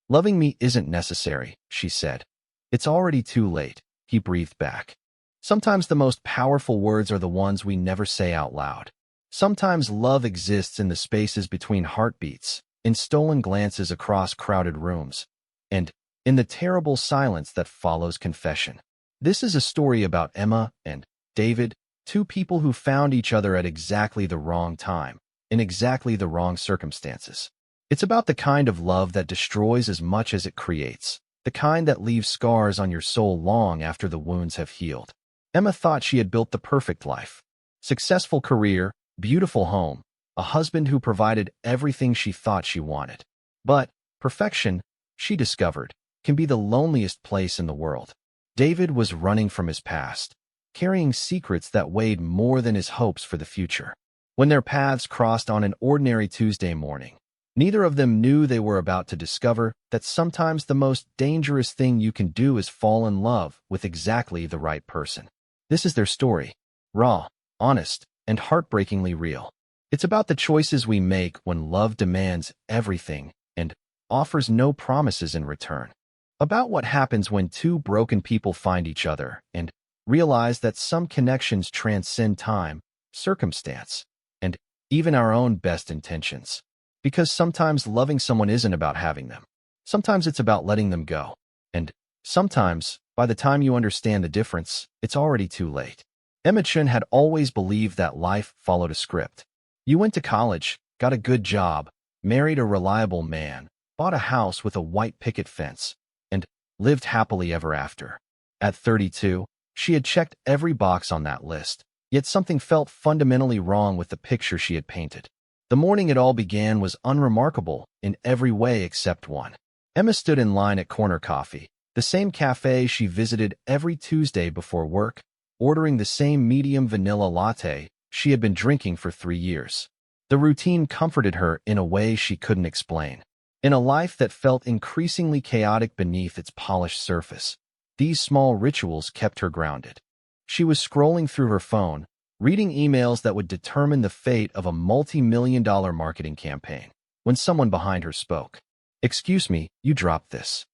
Loving me isn't necessary, she said. It's already too late, he breathed back. Sometimes the most powerful words are the ones we never say out loud. Sometimes love exists in the spaces between heartbeats, in stolen glances across crowded rooms, and in the terrible silence that follows confession. This is a story about Emma and David, two people who found each other at exactly the wrong time, in exactly the wrong circumstances. It's about the kind of love that destroys as much as it creates, the kind that leaves scars on your soul long after the wounds have healed. Emma thought she had built the perfect life. Successful career, beautiful home, a husband who provided everything she thought she wanted. But perfection, she discovered, can be the loneliest place in the world. David was running from his past, carrying secrets that weighed more than his hopes for the future. When their paths crossed on an ordinary Tuesday morning, neither of them knew they were about to discover that sometimes the most dangerous thing you can do is fall in love with exactly the right person. This is their story, raw, honest, and heartbreakingly real. It's about the choices we make when love demands everything and offers no promises in return. About what happens when two broken people find each other and realize that some connections transcend time, circumstance, and even our own best intentions. Because sometimes loving someone isn't about having them. Sometimes it's about letting them go. And sometimes, by the time you understand the difference, it's already too late. Emma Chen had always believed that life followed a script. You went to college, got a good job, married a reliable man, bought a house with a white picket fence, and lived happily ever after. At 32, she had checked every box on that list, yet something felt fundamentally wrong with the picture she had painted. The morning it all began was unremarkable in every way except one. Emma stood in line at Corner Coffee, the same cafe she visited every Tuesday before work, ordering the same medium vanilla latte she had been drinking for 3 years. The routine comforted her in a way she couldn't explain. In a life that felt increasingly chaotic beneath its polished surface, these small rituals kept her grounded. She was scrolling through her phone, reading emails that would determine the fate of a multi-million-dollar marketing campaign, when someone behind her spoke. "Excuse me, you dropped this."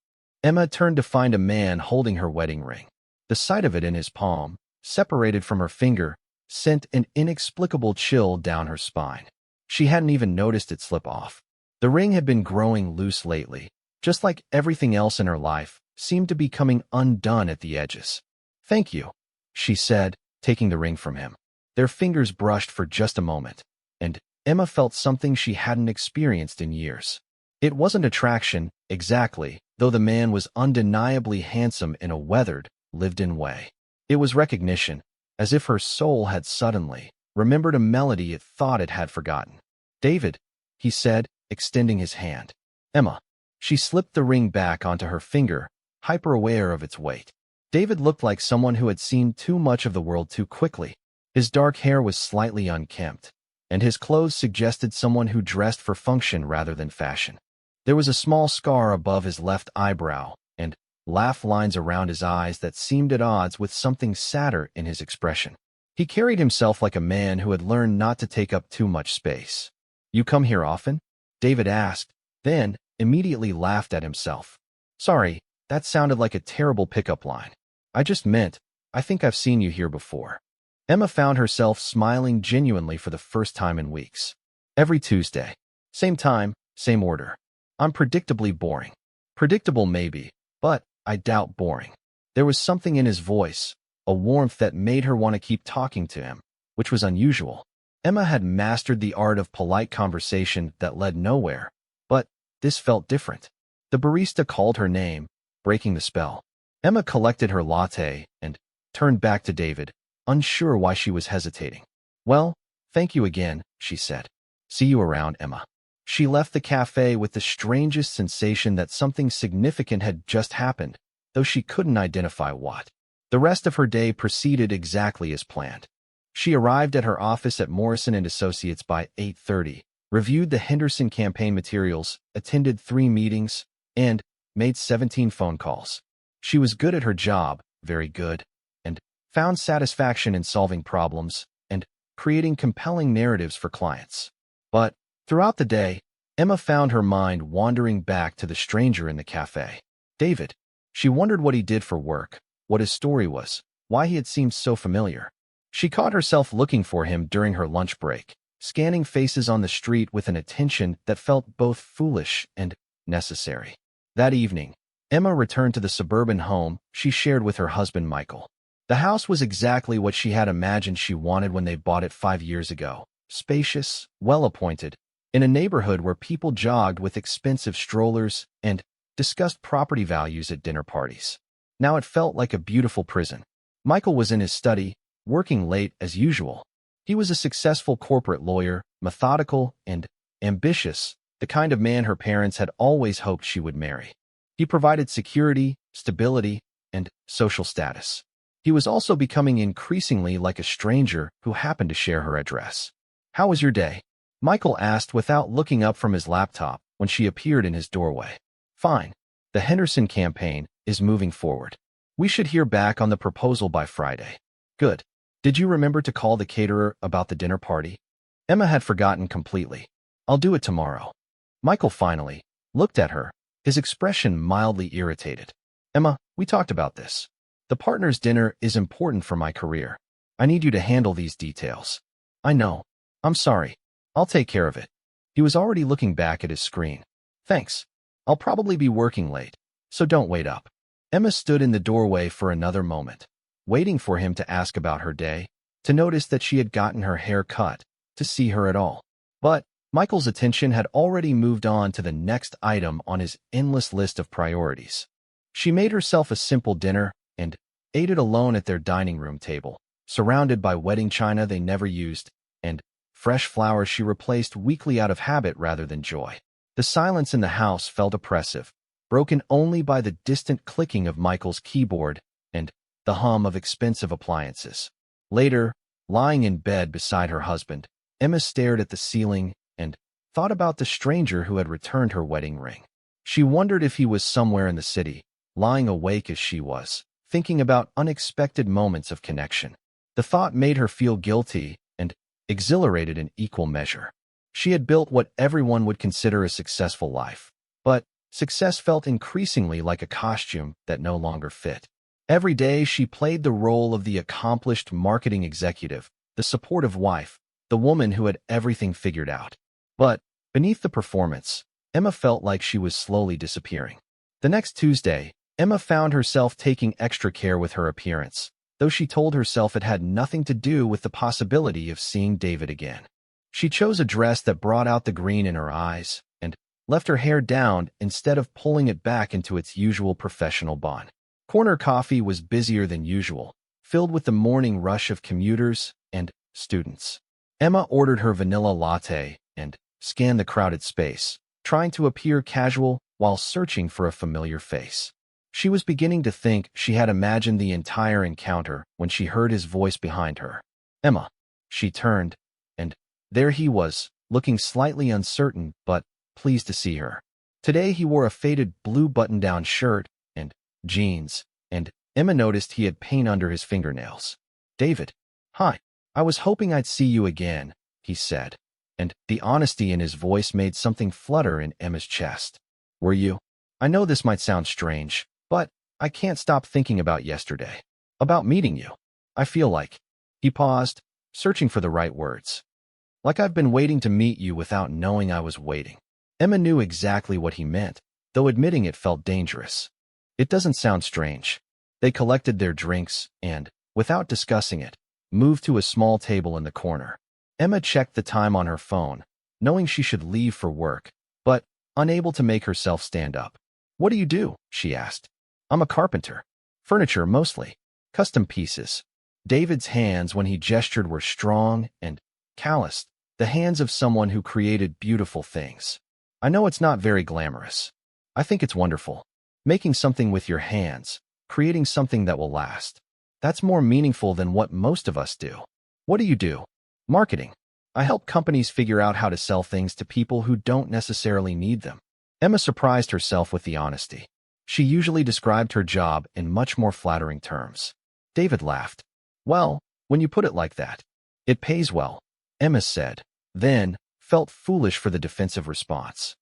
Emma turned to find a man holding her wedding ring. The sight of it in his palm, separated from her finger, sent an inexplicable chill down her spine. She hadn't even noticed it slip off. The ring had been growing loose lately, just like everything else in her life seemed to be coming undone at the edges. "Thank you," she said, taking the ring from him. Their fingers brushed for just a moment, and Emma felt something she hadn't experienced in years. It wasn't attraction, exactly, though the man was undeniably handsome in a weathered, lived-in way. It was recognition, as if her soul had suddenly remembered a melody it thought it had forgotten. "David," he said, extending his hand. "Emma." She slipped the ring back onto her finger, hyper-aware of its weight. David looked like someone who had seen too much of the world too quickly. His dark hair was slightly unkempt, and his clothes suggested someone who dressed for function rather than fashion. There was a small scar above his left eyebrow, and laugh lines around his eyes that seemed at odds with something sadder in his expression. He carried himself like a man who had learned not to take up too much space. "You come here often?" David asked, then immediately laughed at himself. "Sorry, that sounded like a terrible pickup line. I just meant, I think I've seen you here before." Emma found herself smiling genuinely for the first time in weeks. "Every Tuesday. Same time, same order. I'm predictably boring." Predictable maybe, but I doubt boring. There was something in his voice, a warmth that made her want to keep talking to him, which was unusual. Emma had mastered the art of polite conversation that led nowhere, but this felt different. The barista called her name, breaking the spell. Emma collected her latte and turned back to David, unsure why she was hesitating. "Well, thank you again," she said. "See you around, Emma." She left the cafe with the strangest sensation that something significant had just happened, though she couldn't identify what. The rest of her day proceeded exactly as planned. She arrived at her office at Morrison & Associates by 8:30, reviewed the Henderson campaign materials, attended 3 meetings, and made 17 phone calls. She was good at her job, very good, and found satisfaction in solving problems and creating compelling narratives for clients. But throughout the day, Emma found her mind wandering back to the stranger in the cafe. David. She wondered what he did for work, what his story was, why he had seemed so familiar. She caught herself looking for him during her lunch break, scanning faces on the street with an attention that felt both foolish and necessary. That evening, Emma returned to the suburban home she shared with her husband Michael. The house was exactly what she had imagined she wanted when they bought it 5 years ago. Spacious, well-appointed, in a neighborhood where people jogged with expensive strollers and discussed property values at dinner parties. Now it felt like a beautiful prison. Michael was in his study, working late as usual. He was a successful corporate lawyer, methodical and ambitious, the kind of man her parents had always hoped she would marry. He provided security, stability, and social status. He was also becoming increasingly like a stranger who happened to share her address. "How was your day?" Michael asked without looking up from his laptop when she appeared in his doorway. "Fine. The Henderson campaign is moving forward. We should hear back on the proposal by Friday." "Good. Did you remember to call the caterer about the dinner party?" Emma had forgotten completely. "I'll do it tomorrow." Michael finally looked at her, his expression mildly irritated. "Emma, we talked about this. The partners' dinner is important for my career. I need you to handle these details." "I know. I'm sorry. I'll take care of it." He was already looking back at his screen. "Thanks. I'll probably be working late, so don't wait up." Emma stood in the doorway for another moment, waiting for him to ask about her day, to notice that she had gotten her hair cut, to see her at all. But Michael's attention had already moved on to the next item on his endless list of priorities. She made herself a simple dinner and ate it alone at their dining room table, surrounded by wedding china they never used and fresh flowers she replaced weekly out of habit rather than joy. The silence in the house felt oppressive, broken only by the distant clicking of Michael's keyboard and the hum of expensive appliances. Later, lying in bed beside her husband, Emma stared at the ceiling and thought about the stranger who had returned her wedding ring. She wondered if he was somewhere in the city, lying awake as she was, thinking about unexpected moments of connection. The thought made her feel guilty and exhilarated in equal measure. She had built what everyone would consider a successful life, but success felt increasingly like a costume that no longer fit. Every day she played the role of the accomplished marketing executive, the supportive wife, the woman who had everything figured out. But beneath the performance, Emma felt like she was slowly disappearing. The next Tuesday, Emma found herself taking extra care with her appearance, though she told herself it had nothing to do with the possibility of seeing David again. She chose a dress that brought out the green in her eyes and left her hair down instead of pulling it back into its usual professional bun. Corner coffee was busier than usual, filled with the morning rush of commuters and students. Emma ordered her vanilla latte and scanned the crowded space, trying to appear casual while searching for a familiar face. She was beginning to think she had imagined the entire encounter when she heard his voice behind her. "Emma." She turned, and there he was, looking slightly uncertain but pleased to see her. Today he wore a faded blue button-down shirt and jeans, and Emma noticed he had paint under his fingernails. "David." "Hi. I was hoping I'd see you again," he said, and the honesty in his voice made something flutter in Emma's chest. "Were you? I know this might sound strange, but I can't stop thinking about yesterday. About meeting you. I feel like—" He paused, searching for the right words. "Like I've been waiting to meet you without knowing I was waiting." Emma knew exactly what he meant, though admitting it felt dangerous. "It doesn't sound strange." They collected their drinks and, without discussing it, moved to a small table in the corner. Emma checked the time on her phone, knowing she should leave for work, but unable to make herself stand up. "What do you do?" she asked. "I'm a carpenter. Furniture mostly. Custom pieces." David's hands when he gestured were strong and calloused, the hands of someone who created beautiful things. "I know it's not very glamorous. I think it's wonderful. Making something with your hands, creating something that will last. That's more meaningful than what most of us do." "What do you do?" "Marketing. I help companies figure out how to sell things to people who don't necessarily need them." Emma surprised herself with the honesty. She usually described her job in much more flattering terms. David laughed. "Well, when you put it like that, it pays well," Emma said, then felt foolish for the defensive response.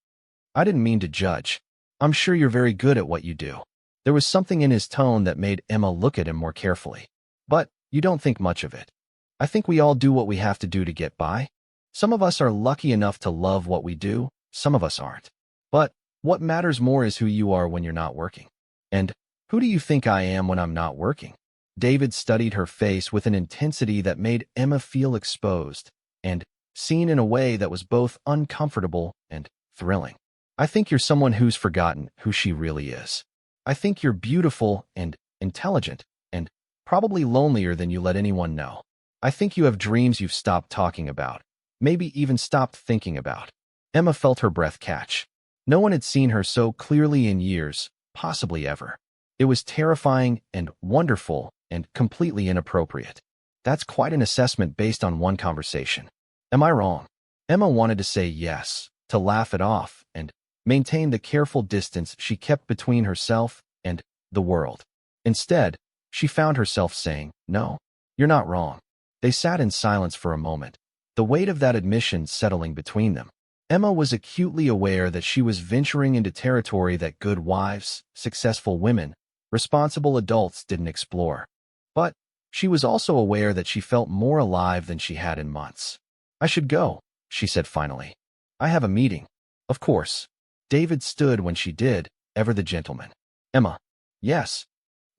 "I didn't mean to judge. I'm sure you're very good at what you do." There was something in his tone that made Emma look at him more carefully. "But you don't think much of it. I think we all do what we have to do to get by. Some of us are lucky enough to love what we do, some of us aren't. But what matters more is who you are when you're not working. And who do you think I am when I'm not working?" David studied her face with an intensity that made Emma feel exposed and seen in a way that was both uncomfortable and thrilling. "I think you're someone who's forgotten who she really is. I think you're beautiful and intelligent and probably lonelier than you let anyone know. I think you have dreams you've stopped talking about, maybe even stopped thinking about." Emma felt her breath catch. No one had seen her so clearly in years, possibly ever. It was terrifying and wonderful and completely inappropriate. That's quite an assessment based on one conversation. Am I wrong? Emma wanted to say yes, to laugh it off, and maintain the careful distance she kept between herself and the world. Instead, she found herself saying, "No, you're not wrong." They sat in silence for a moment, the weight of that admission settling between them. Emma was acutely aware that she was venturing into territory that good wives, successful women, responsible adults didn't explore. But she was also aware that she felt more alive than she had in months. "I should go," she said finally. "I have a meeting." "Of course." David stood when she did, ever the gentleman. "Emma." "Yes.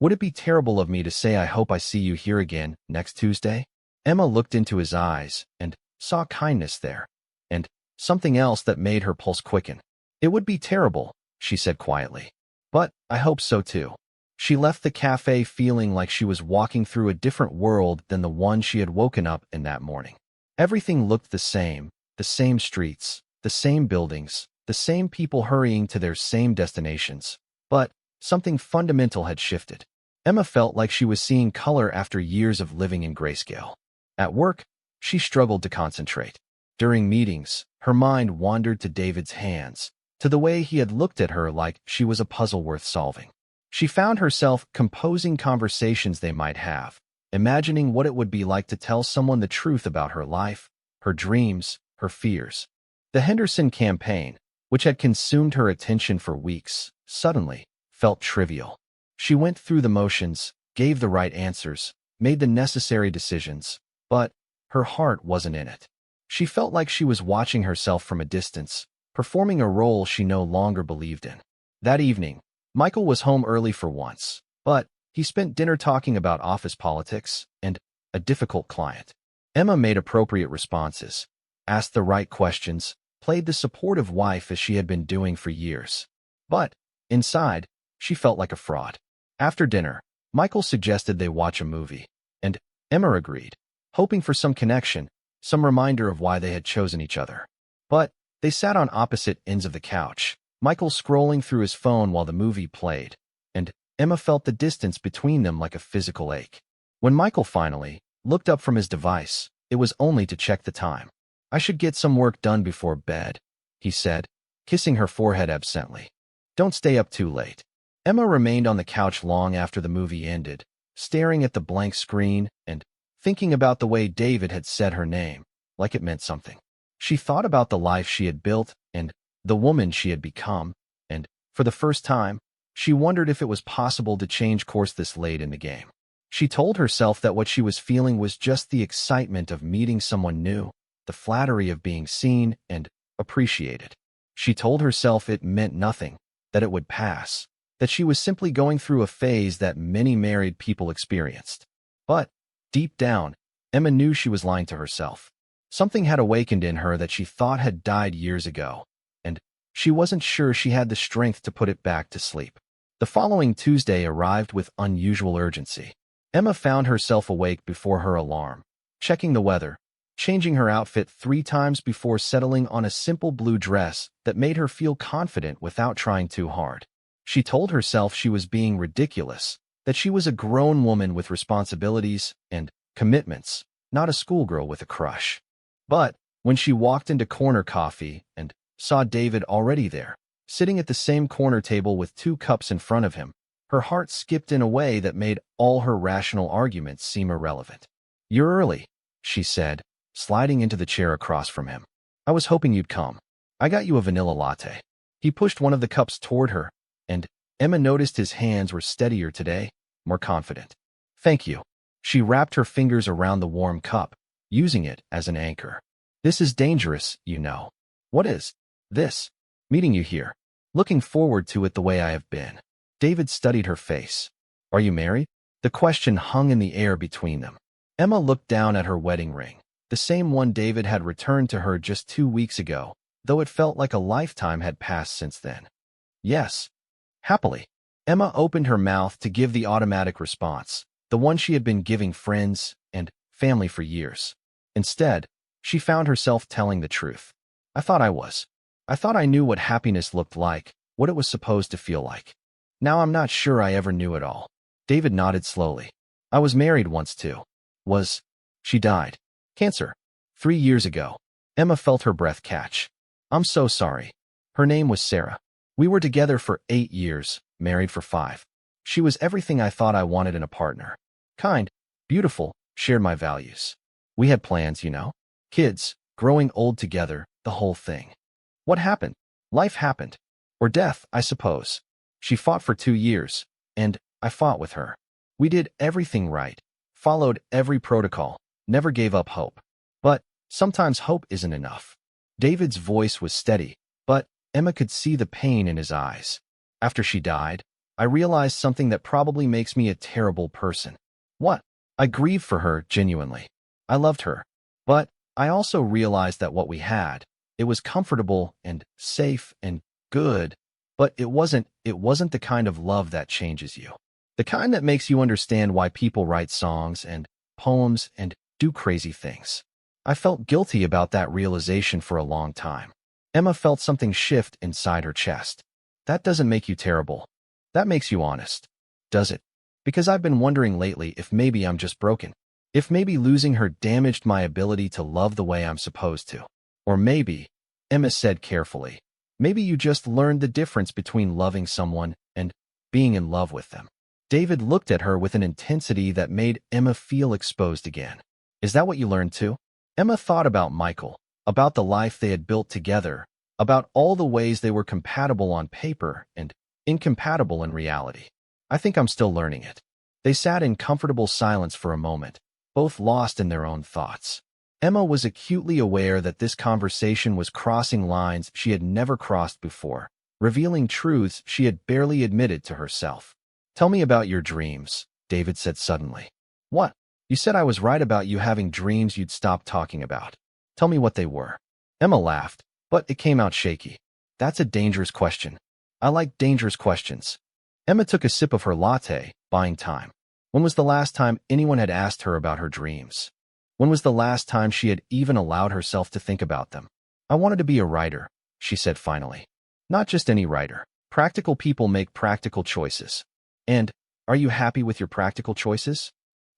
Would it be terrible of me to say I hope I see you here again next Tuesday?" Emma looked into his eyes and saw kindness there, and something else that made her pulse quicken. "It would be terrible," she said quietly. "But I hope so too." She left the cafe feeling like she was walking through a different world than the one she had woken up in that morning. Everything looked the same streets, the same buildings, the same people hurrying to their same destinations. But something fundamental had shifted. Emma felt like she was seeing color after years of living in grayscale. At work, she struggled to concentrate. During meetings, her mind wandered to David's hands, to the way he had looked at her like she was a puzzle worth solving. She found herself composing conversations they might have, imagining what it would be like to tell someone the truth about her life, her dreams, her fears. The Henderson campaign, which had consumed her attention for weeks, suddenly felt trivial. She went through the motions, gave the right answers, made the necessary decisions, but her heart wasn't in it. She felt like she was watching herself from a distance, performing a role she no longer believed in. That evening, Michael was home early for once, but he spent dinner talking about office politics and a difficult client. Emma made appropriate responses, asked the right questions, played the supportive wife as she had been doing for years. But inside, she felt like a fraud. After dinner, Michael suggested they watch a movie, and Emma agreed, hoping for some connection, some reminder of why they had chosen each other. But they sat on opposite ends of the couch, Michael scrolling through his phone while the movie played, and Emma felt the distance between them like a physical ache. When Michael finally looked up from his device, it was only to check the time. "I should get some work done before bed," he said, kissing her forehead absently. "Don't stay up too late." Emma remained on the couch long after the movie ended, staring at the blank screen and thinking about the way David had said her name, like it meant something. She thought about the life she had built and the woman she had become, and for the first time, she wondered if it was possible to change course this late in the game. She told herself that what she was feeling was just the excitement of meeting someone new, the flattery of being seen and appreciated. She told herself it meant nothing, that it would pass, that she was simply going through a phase that many married people experienced. But deep down, Emma knew she was lying to herself. Something had awakened in her that she thought had died years ago, and she wasn't sure she had the strength to put it back to sleep. The following Tuesday arrived with unusual urgency. Emma found herself awake before her alarm, checking the weather, changing her outfit 3 times before settling on a simple blue dress that made her feel confident without trying too hard. She told herself she was being ridiculous, that she was a grown woman with responsibilities and commitments, not a schoolgirl with a crush. But when she walked into Corner Coffee and saw David already there, sitting at the same corner table with 2 cups in front of him, her heart skipped in a way that made all her rational arguments seem irrelevant. "You're early," she said, sliding into the chair across from him. I was hoping you'd come. I got you a vanilla latte. He pushed one of the cups toward her, and Emma noticed his hands were steadier today, more confident. Thank you. She wrapped her fingers around the warm cup, using it as an anchor. This is dangerous, you know. What is this? Meeting you here. Looking forward to it the way I have been. David studied her face. Are you married? The question hung in the air between them. Emma looked down at her wedding ring, the same one David had returned to her just 2 weeks ago, though it felt like a lifetime had passed since then. Yes. Happily. Emma opened her mouth to give the automatic response, the one she had been giving friends and family for years. Instead, she found herself telling the truth. I thought I was. I thought I knew what happiness looked like, what it was supposed to feel like. Now I'm not sure I ever knew it all. David nodded slowly. I was married once too. She died. Cancer. 3 years ago. Emma felt her breath catch. I'm so sorry. Her name was Sarah. We were together for 8 years, married for 5. She was everything I thought I wanted in a partner. Kind, beautiful, shared my values. We had plans, you know. Kids, growing old together, the whole thing. What happened? Life happened. Or death, I suppose. She fought for 2 years, and I fought with her. We did everything right, followed every protocol, never gave up hope. But sometimes hope isn't enough. David's voice was steady, but Emma could see the pain in his eyes. After she died, I realized something that probably makes me a terrible person. What? I grieved for her, genuinely. I loved her. But I also realized that what we had, it was comfortable and safe and good, but it wasn't the kind of love that changes you. The kind that makes you understand why people write songs and poems and do crazy things. I felt guilty about that realization for a long time. Emma felt something shift inside her chest. That doesn't make you terrible. That makes you honest. Does it? Because I've been wondering lately if maybe I'm just broken. If maybe losing her damaged my ability to love the way I'm supposed to. Or maybe, Emma said carefully, maybe you just learned the difference between loving someone and being in love with them. David looked at her with an intensity that made Emma feel exposed again. Is that what you learned too? Emma thought about Michael, about the life they had built together, about all the ways they were compatible on paper and incompatible in reality. I think I'm still learning it. They sat in comfortable silence for a moment, both lost in their own thoughts. Emma was acutely aware that this conversation was crossing lines she had never crossed before, revealing truths she had barely admitted to herself. Tell me about your dreams, David said suddenly. What? You said I was right about you having dreams you'd stop talking about. Tell me what they were. Emma laughed, but it came out shaky. That's a dangerous question. I like dangerous questions. Emma took a sip of her latte, buying time. When was the last time anyone had asked her about her dreams? When was the last time she had even allowed herself to think about them? I wanted to be a writer, she said finally. Not just any writer. Practical people make practical choices. And, are you happy with your practical choices?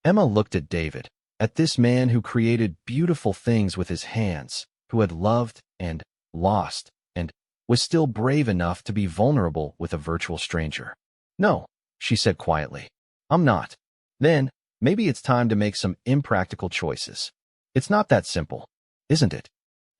Emma looked at David, at this man who created beautiful things with his hands, who had loved and lost, and was still brave enough to be vulnerable with a virtual stranger. No, she said quietly. I'm not. Then, maybe it's time to make some impractical choices. It's not that simple, isn't it?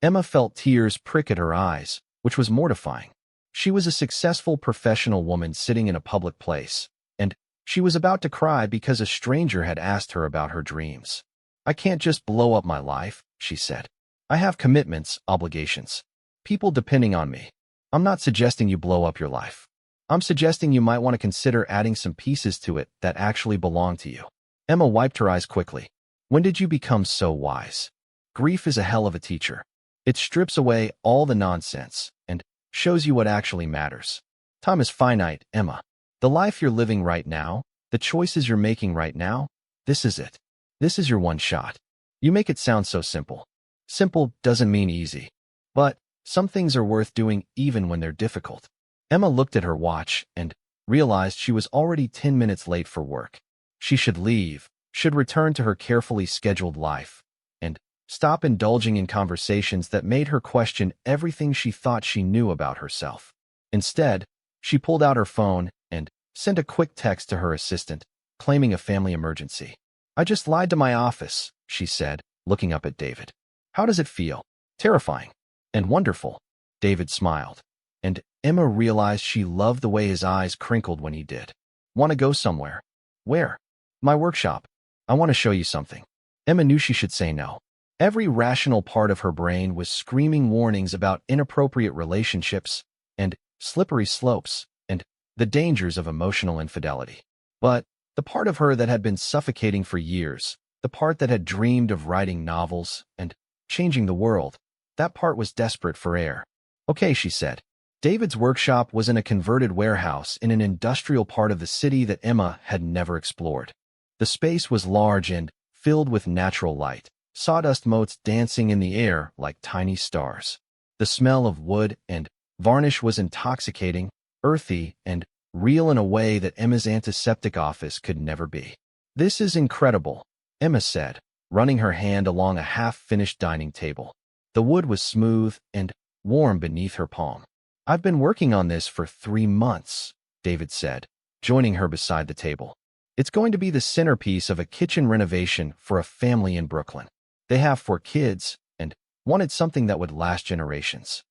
Emma felt tears prick at her eyes, which was mortifying. She was a successful professional woman sitting in a public place, and she was about to cry because a stranger had asked her about her dreams. I can't just blow up my life, she said. I have commitments, obligations. People depending on me. I'm not suggesting you blow up your life. I'm suggesting you might want to consider adding some pieces to it that actually belong to you. Emma wiped her eyes quickly. When did you become so wise? Grief is a hell of a teacher. It strips away all the nonsense and shows you what actually matters. Time is finite, Emma. The life you're living right now, the choices you're making right now, this is it. This is your one shot. You make it sound so simple. Simple doesn't mean easy. But some things are worth doing even when they're difficult. Emma looked at her watch and realized she was already 10 minutes late for work. She should leave, should return to her carefully scheduled life, and stop indulging in conversations that made her question everything she thought she knew about herself. Instead, she pulled out her phone and sent a quick text to her assistant, claiming a family emergency. I just lied to my office, she said, looking up at David. How does it feel? Terrifying. And wonderful. David smiled. And Emma realized she loved the way his eyes crinkled when he did. Want to go somewhere? Where? My workshop. I want to show you something. Emma knew she should say no. Every rational part of her brain was screaming warnings about inappropriate relationships and slippery slopes and the dangers of emotional infidelity. But the part of her that had been suffocating for years, the part that had dreamed of writing novels and changing the world, that part was desperate for air. Okay, she said. David's workshop was in a converted warehouse in an industrial part of the city that Emma had never explored. The space was large and filled with natural light, sawdust motes dancing in the air like tiny stars. The smell of wood and varnish was intoxicating, earthy, and real in a way that Emma's antiseptic office could never be. This is incredible, Emma said, running her hand along a half-finished dining table. The wood was smooth and warm beneath her palm. I've been working on this for 3 months, David said, joining her beside the table. It's going to be the centerpiece of a kitchen renovation for a family in Brooklyn. They have 4 kids and wanted something that would last generations.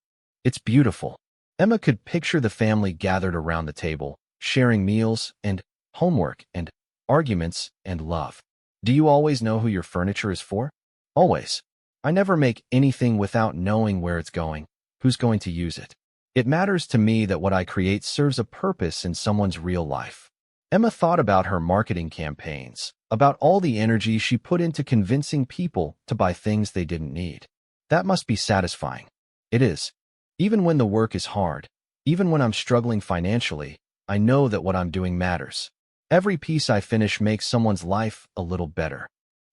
It's beautiful. Emma could picture the family gathered around the table, sharing meals and homework and arguments and love. Do you always know who your furniture is for? Always. I never make anything without knowing where it's going, who's going to use it. It matters to me that what I create serves a purpose in someone's real life. Emma thought about her marketing campaigns, about all the energy she put into convincing people to buy things they didn't need. That must be satisfying. It is. Even when the work is hard, even when I'm struggling financially, I know that what I'm doing matters. Every piece I finish makes someone's life a little better.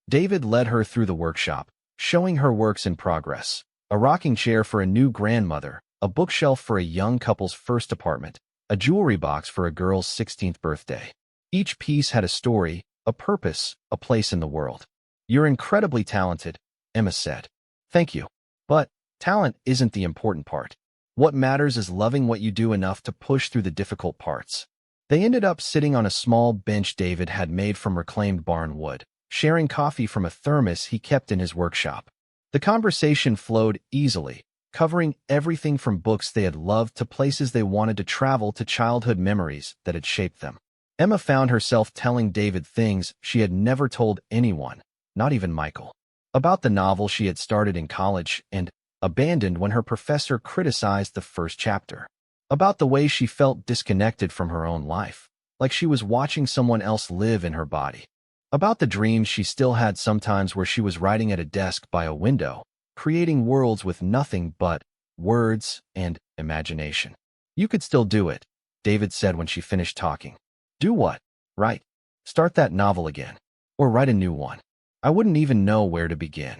David led her through the workshop, showing her works in progress. A rocking chair for a new grandmother, a bookshelf for a young couple's first apartment, a jewelry box for a girl's 16th birthday. Each piece had a story, a purpose, a place in the world. You're incredibly talented, Emma said. Thank you. But talent isn't the important part. What matters is loving what you do enough to push through the difficult parts. They ended up sitting on a small bench David had made from reclaimed barn wood, sharing coffee from a thermos he kept in his workshop. The conversation flowed easily, covering everything from books they had loved to places they wanted to travel to childhood memories that had shaped them. Emma found herself telling David things she had never told anyone, not even Michael. About the novel she had started in college and abandoned when her professor criticized the first chapter. About the way she felt disconnected from her own life, like she was watching someone else live in her body. About the dreams she still had sometimes where she was writing at a desk by a window, creating worlds with nothing but words and imagination. You could still do it, David said when she finished talking. Do what? Write. Start that novel again. Or write a new one. I wouldn't even know where to begin.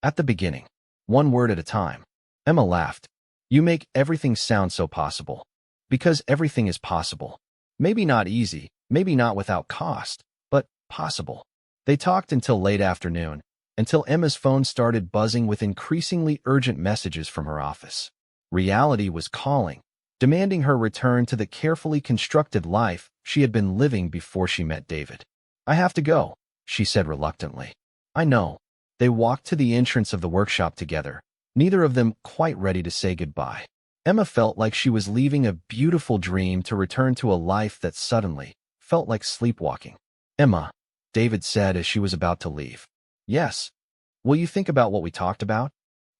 At the beginning. 1 word at a time. Emma laughed. You make everything sound so possible. Because everything is possible. Maybe not easy, maybe not without cost, but possible. They talked until late afternoon, until Emma's phone started buzzing with increasingly urgent messages from her office. Reality was calling, demanding her return to the carefully constructed life she had been living before she met David. I have to go, she said reluctantly. I know. They walked to the entrance of the workshop together, neither of them quite ready to say goodbye. Emma felt like she was leaving a beautiful dream to return to a life that suddenly felt like sleepwalking. Emma, David said as she was about to leave. Yes. Will you think about what we talked about?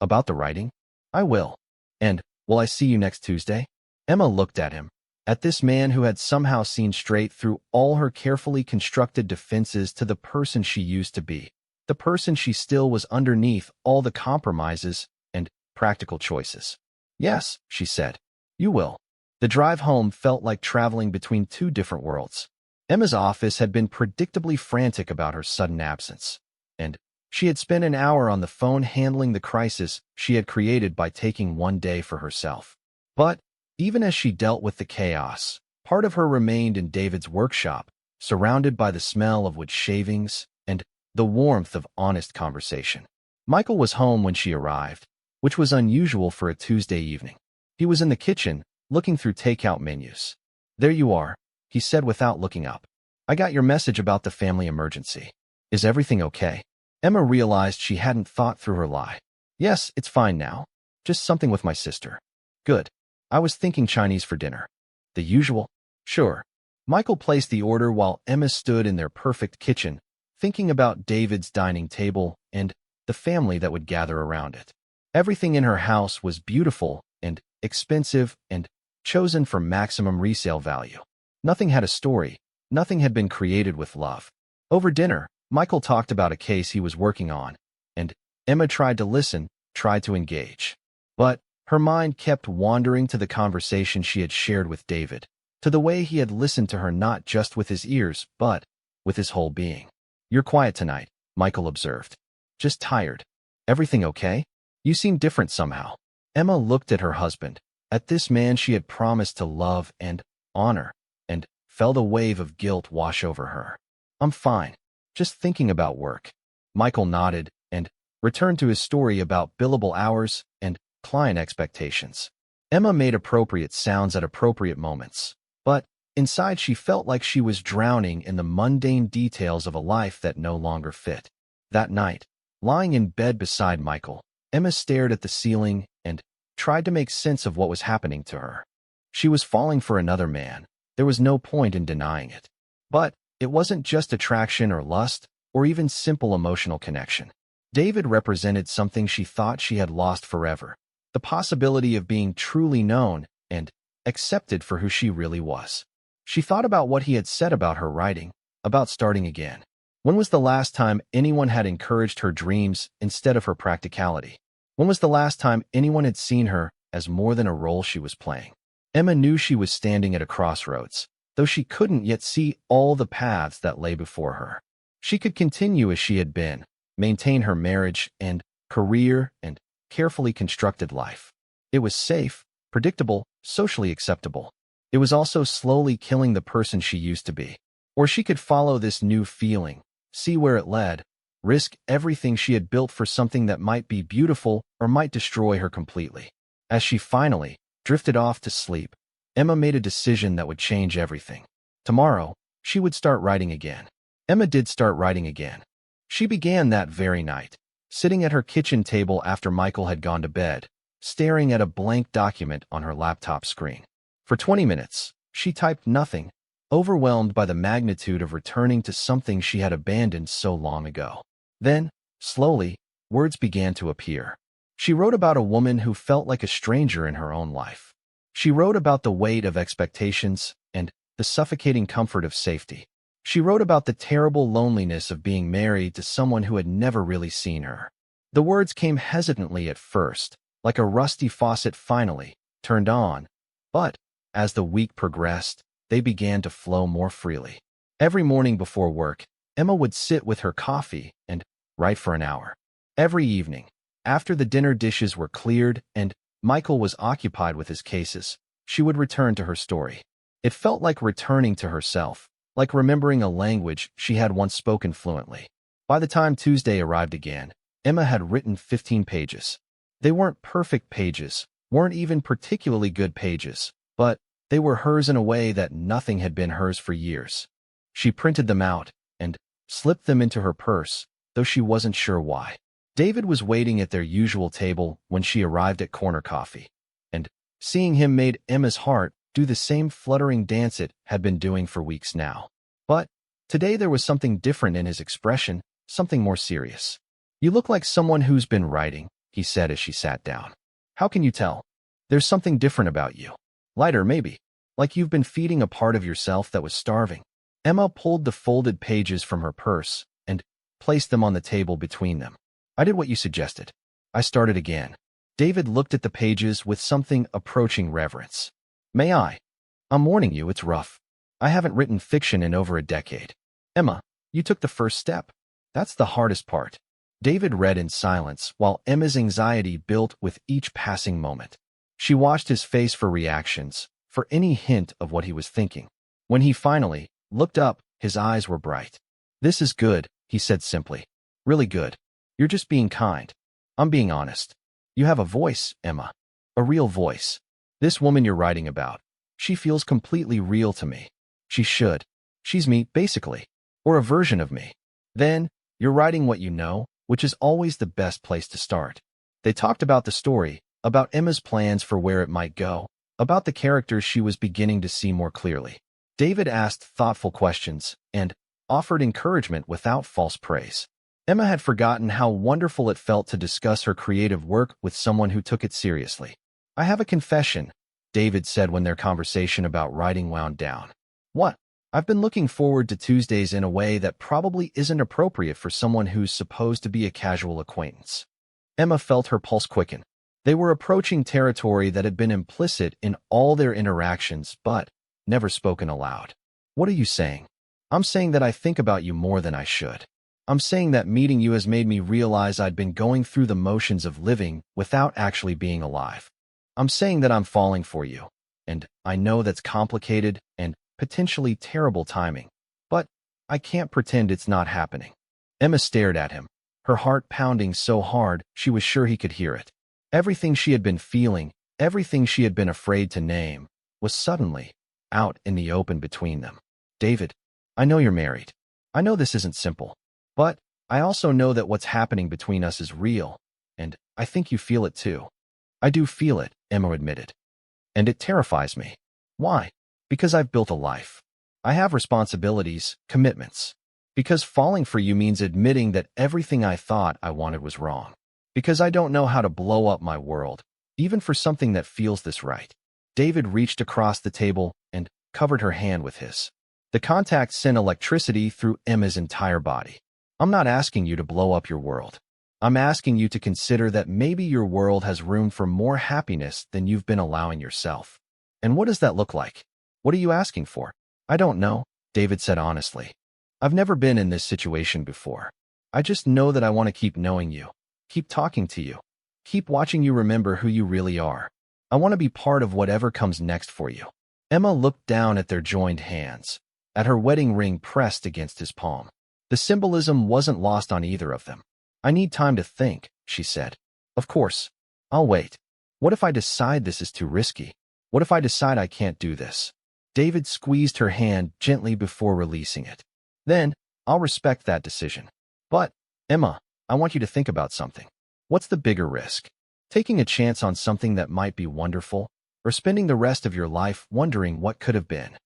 About the writing? I will. And will I see you next Tuesday? Emma looked at him, at this man who had somehow seen straight through all her carefully constructed defenses to the person she used to be, the person she still was underneath all the compromises and practical choices. Yes, she said. You will. The drive home felt like traveling between 2 different worlds. Emma's office had been predictably frantic about her sudden absence, and she had spent an hour on the phone handling the crisis she had created by taking 1 day for herself. But even as she dealt with the chaos, part of her remained in David's workshop, surrounded by the smell of wood shavings and the warmth of honest conversation. Michael was home when she arrived, which was unusual for a Tuesday evening. He was in the kitchen, looking through takeout menus. There you are, he said without looking up. I got your message about the family emergency. Is everything okay? Emma realized she hadn't thought through her lie. Yes, it's fine now. Just something with my sister. Good. I was thinking Chinese for dinner. The usual? Sure. Michael placed the order while Emma stood in their perfect kitchen, thinking about David's dining table and the family that would gather around it. Everything in her house was beautiful and expensive and chosen for maximum resale value. Nothing had a story. Nothing had been created with love. Over dinner, Michael talked about a case he was working on, and Emma tried to listen, tried to engage. But her mind kept wandering to the conversation she had shared with David, to the way he had listened to her not just with his ears, but with his whole being. "You're quiet tonight," Michael observed. "Just tired. Everything okay? You seem different somehow." Emma looked at her husband, at this man she had promised to love and honor, and felt a wave of guilt wash over her. "I'm fine. Just thinking about work." Michael nodded and returned to his story about billable hours and client expectations. Emma made appropriate sounds at appropriate moments, but inside she felt like she was drowning in the mundane details of a life that no longer fit. That night, lying in bed beside Michael, Emma stared at the ceiling and tried to make sense of what was happening to her. She was falling for another man. There was no point in denying it. But it wasn't just attraction or lust, or even simple emotional connection. David represented something she thought she had lost forever, the possibility of being truly known and accepted for who she really was. She thought about what he had said about her writing, about starting again. When was the last time anyone had encouraged her dreams instead of her practicality? When was the last time anyone had seen her as more than a role she was playing? Emma knew she was standing at a crossroads, though she couldn't yet see all the paths that lay before her. She could continue as she had been, maintain her marriage and career and carefully constructed life. It was safe, predictable, socially acceptable. It was also slowly killing the person she used to be. Or she could follow this new feeling, see where it led, risk everything she had built for something that might be beautiful or might destroy her completely. As she finally drifted off to sleep, Emma made a decision that would change everything. Tomorrow, she would start writing again. Emma did start writing again. She began that very night, sitting at her kitchen table after Michael had gone to bed, staring at a blank document on her laptop screen. For 20 minutes, she typed nothing, overwhelmed by the magnitude of returning to something she had abandoned so long ago. Then, slowly, words began to appear. She wrote about a woman who felt like a stranger in her own life. She wrote about the weight of expectations and the suffocating comfort of safety. She wrote about the terrible loneliness of being married to someone who had never really seen her. The words came hesitantly at first, like a rusty faucet finally turned on, but as the week progressed, they began to flow more freely. Every morning before work, Emma would sit with her coffee and write for an hour. Every evening, after the dinner dishes were cleared and Michael was occupied with his cases, she would return to her story. It felt like returning to herself, like remembering a language she had once spoken fluently. By the time Tuesday arrived again, Emma had written 15 pages. They weren't perfect pages, weren't even particularly good pages, but they were hers in a way that nothing had been hers for years. She printed them out and slipped them into her purse, though she wasn't sure why. David was waiting at their usual table when she arrived at Corner Coffee, and seeing him made Emma's heart do the same fluttering dance it had been doing for weeks now. But today there was something different in his expression, something more serious. "You look like someone who's been writing," he said as she sat down. "How can you tell? There's something different about you. Lighter, maybe. Like you've been feeding a part of yourself that was starving." Emma pulled the folded pages from her purse and placed them on the table between them. "I did what you suggested. I started again." David looked at the pages with something approaching reverence. "May I? I'm warning you, it's rough. I haven't written fiction in over a decade." "Emma, you took the first step. That's the hardest part." David read in silence while Emma's anxiety built with each passing moment. She watched his face for reactions, for any hint of what he was thinking. When he finally looked up, his eyes were bright. "This is good," he said simply. "Really good. You're just being kind. I'm being honest. You have a voice, Emma. A real voice. This woman you're writing about, she feels completely real to me. She should. She's me, basically. Or a version of me. Then, you're writing what you know, which is always the best place to start." They talked about the story, about Emma's plans for where it might go, about the characters she was beginning to see more clearly. David asked thoughtful questions and offered encouragement without false praise. Emma had forgotten how wonderful it felt to discuss her creative work with someone who took it seriously. "I have a confession," David said when their conversation about writing wound down. "What?" "I've been looking forward to Tuesdays in a way that probably isn't appropriate for someone who's supposed to be a casual acquaintance." Emma felt her pulse quicken. They were approaching territory that had been implicit in all their interactions, but never spoken aloud. "What are you saying?" "I'm saying that I think about you more than I should. I'm saying that meeting you has made me realize I'd been going through the motions of living without actually being alive. I'm saying that I'm falling for you, and I know that's complicated and potentially terrible timing, but I can't pretend it's not happening." Emma stared at him, her heart pounding so hard she was sure he could hear it. Everything she had been feeling, everything she had been afraid to name, was suddenly out in the open between them. "David, I know you're married. I know this isn't simple. But I also know that what's happening between us is real, and I think you feel it too." "I do feel it," Emma admitted. "And it terrifies me." "Why?" "Because I've built a life. I have responsibilities, commitments. Because falling for you means admitting that everything I thought I wanted was wrong. Because I don't know how to blow up my world, even for something that feels this right." David reached across the table and covered her hand with his. The contact sent electricity through Emma's entire body. "I'm not asking you to blow up your world. I'm asking you to consider that maybe your world has room for more happiness than you've been allowing yourself." "And what does that look like? What are you asking for?" "I don't know," David said honestly. "I've never been in this situation before. I just know that I want to keep knowing you, keep talking to you, keep watching you remember who you really are. I want to be part of whatever comes next for you." Emma looked down at their joined hands, at her wedding ring pressed against his palm. The symbolism wasn't lost on either of them. "I need time to think," she said. "Of course. I'll wait. What if I decide this is too risky? What if I decide I can't do this?" David squeezed her hand gently before releasing it. "Then, I'll respect that decision. But, Emma, I want you to think about something. What's the bigger risk? Taking a chance on something that might be wonderful, or spending the rest of your life wondering what could have been?"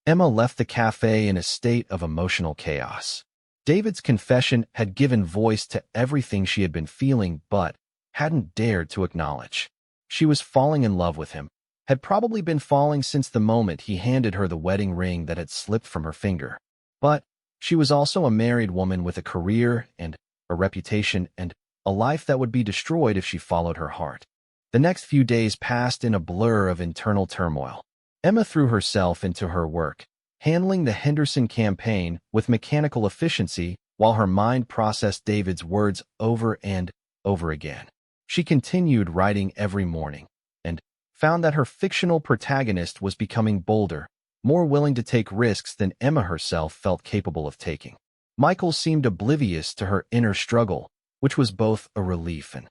Emma left the cafe in a state of emotional chaos. David's confession had given voice to everything she had been feeling but hadn't dared to acknowledge. She was falling in love with him, had probably been falling since the moment he handed her the wedding ring that had slipped from her finger. But she was also a married woman with a career and a reputation and a life that would be destroyed if she followed her heart. The next few days passed in a blur of internal turmoil. Emma threw herself into her work, handling the Henderson campaign with mechanical efficiency while her mind processed David's words over and over again. She continued writing every morning and found that her fictional protagonist was becoming bolder, more willing to take risks than Emma herself felt capable of taking. Michael seemed oblivious to her inner struggle, which was both a relief and